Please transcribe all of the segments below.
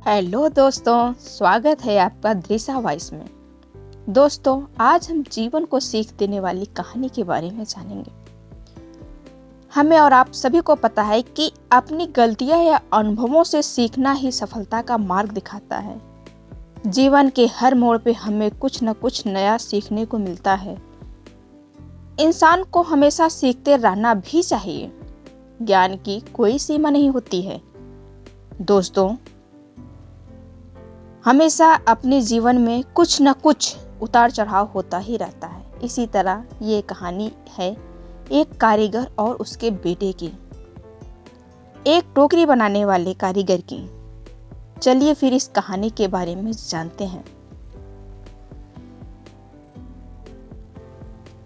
Hello दोस्तों, स्वागत है आपका दृशा वॉइस में। दोस्तों, आज हम जीवन को सीख देने वाली कहानी के बारे में जानेंगे। हमें और आप सभी को पता है कि अपनी गलतियां या अनुभवों से सीखना ही सफलता का मार्ग दिखाता है। जीवन के हर मोड़ पे हमें कुछ न कुछ नया सीखने को मिलता है। इंसान को हमेशा सीखते रहना भी चाहिए। ज्ञान की कोई सीमा नहीं होती है। दोस्तों, हमेशा अपने जीवन में कुछ न कुछ उतार चढ़ाव होता ही रहता है। इसी तरह ये कहानी है एक कारीगर और उसके बेटे की, एक टोकरी बनाने वाले कारीगर की। चलिए फिर इस कहानी के बारे में जानते हैं।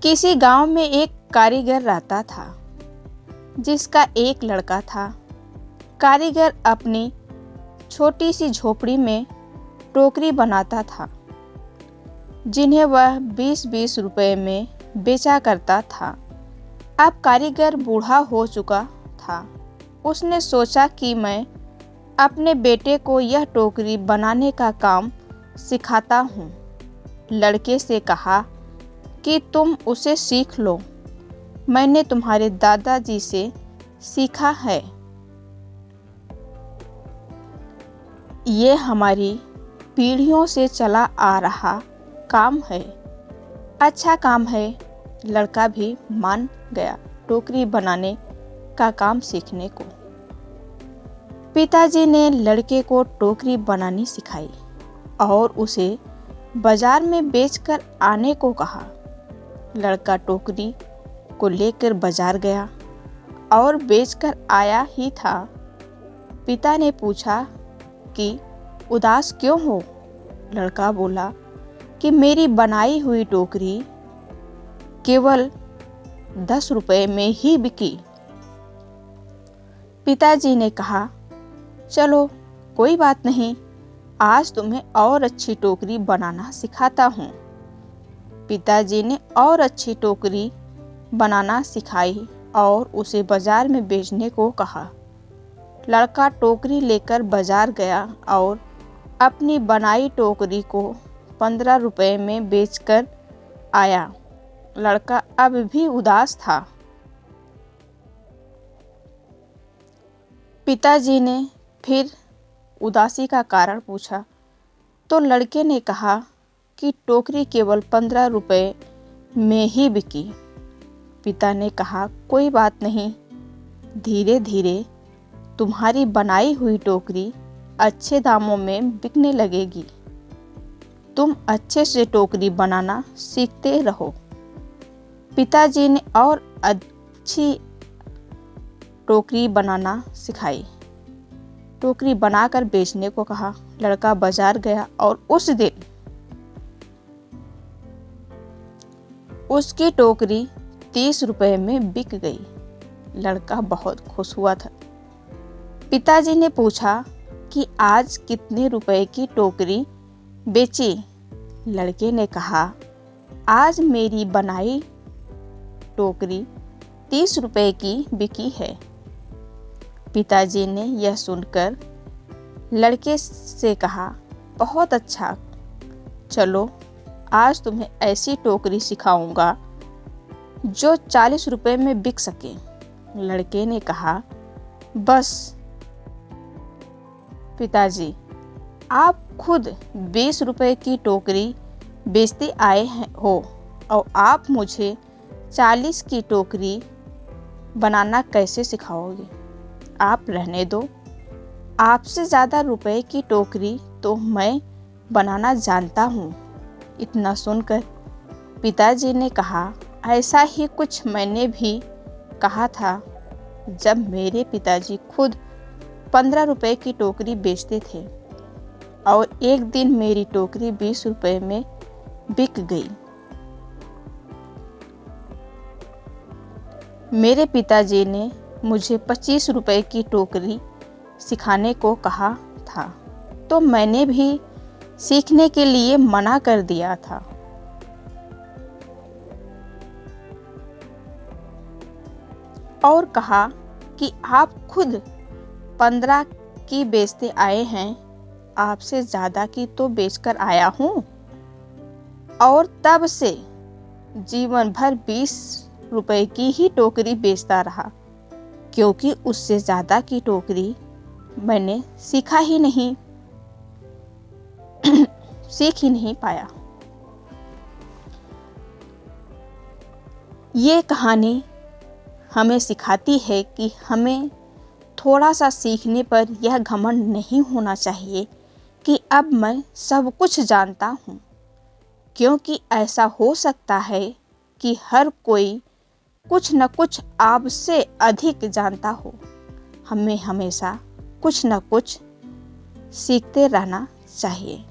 किसी गांव में एक कारीगर रहता था जिसका एक लड़का था। कारीगर अपनी छोटी सी झोपड़ी में टोकरी बनाता था, जिन्हें वह 20-20 रुपए में बेचा करता था। अब कारीगर बूढ़ा हो चुका था। उसने सोचा कि मैं अपने बेटे को यह टोकरी बनाने का काम सिखाता हूँ। लड़के से कहा कि तुम उसे सीख लो, मैंने तुम्हारे दादाजी से सीखा है। ये हमारी पीढ़ियों से चला आ रहा काम है। अच्छा काम है। लड़का भी मान गया टोकरी बनाने का काम सीखने को। पिताजी ने लड़के को टोकरी बनानी सिखाई और उसे बाजार में बेचकर आने को कहा। लड़का टोकरी को लेकर बाजार गया और बेचकर आया ही था। पिता ने पूछा कि उदास क्यों हो? लड़का बोला कि मेरी बनाई हुई टोकरी केवल 10 रुपए में ही बिकी। पिताजी ने कहा, चलो कोई बात नहीं, आज तुम्हें और अच्छी टोकरी बनाना सिखाता हूँ। पिताजी ने और अच्छी टोकरी बनाना सिखाई और उसे बाजार में बेचने को कहा। लड़का टोकरी लेकर बाजार गया और अपनी बनाई टोकरी को 15 रुपए में बेचकर आया। लड़का अब भी उदास था। पिताजी ने फिर उदासी का कारण पूछा तो लड़के ने कहा कि टोकरी केवल 15 रुपए में ही बिकी। पिता ने कहा, कोई बात नहीं, धीरे धीरे तुम्हारी बनाई हुई टोकरी अच्छे दामों में बिकने लगेगी। तुम अच्छे से टोकरी बनाना सीखते रहो। पिताजी ने और अच्छी टोकरी बनाना सिखाई। टोकरी बनाकर बेचने को कहा। लड़का बाजार गया और उस दिन उसकी टोकरी 30 रुपए में बिक गई। लड़का बहुत खुश हुआ था। पिताजी ने पूछा कि आज कितने रुपए की टोकरी बेची? लड़के ने कहा, आज मेरी बनाई टोकरी 30 रुपए की बिकी है। पिताजी ने यह सुनकर लड़के से कहा, बहुत अच्छा, चलो आज तुम्हें ऐसी टोकरी सिखाऊंगा जो 40 रुपए में बिक सके। लड़के ने कहा, बस पिताजी, आप खुद 20 रुपए की टोकरी बेचते आए हो और आप मुझे 40 की टोकरी बनाना कैसे सिखाओगे? आप रहने दो, आपसे ज़्यादा रुपए की टोकरी तो मैं बनाना जानता हूँ। इतना सुनकर पिताजी ने कहा, ऐसा ही कुछ मैंने भी कहा था जब मेरे पिताजी खुद 15 रुपए की टोकरी बेचते थे और एक दिन मेरी टोकरी 20 रुपए में बिक गई। मेरे पिताजी ने मुझे 25 रुपए की टोकरी सिखाने को कहा था, तो मैंने भी सीखने के लिए मना कर दिया था। और कहा कि आप खुद 15 की बेचते आए हैं, आपसे ज़्यादा की तो बेचकर आया हूँ और तब से जीवन भर 20 रुपए की ही टोकरी बेचता रहा, क्योंकि उससे ज़्यादा की टोकरी मैंने सीख ही नहीं पाया। ये कहानी हमें सिखाती है कि हमें थोड़ा सा सीखने पर यह घमंड नहीं होना चाहिए कि अब मैं सब कुछ जानता हूँ, क्योंकि ऐसा हो सकता है कि हर कोई कुछ न कुछ आपसे अधिक जानता हो। हमें हमेशा कुछ न कुछ सीखते रहना चाहिए।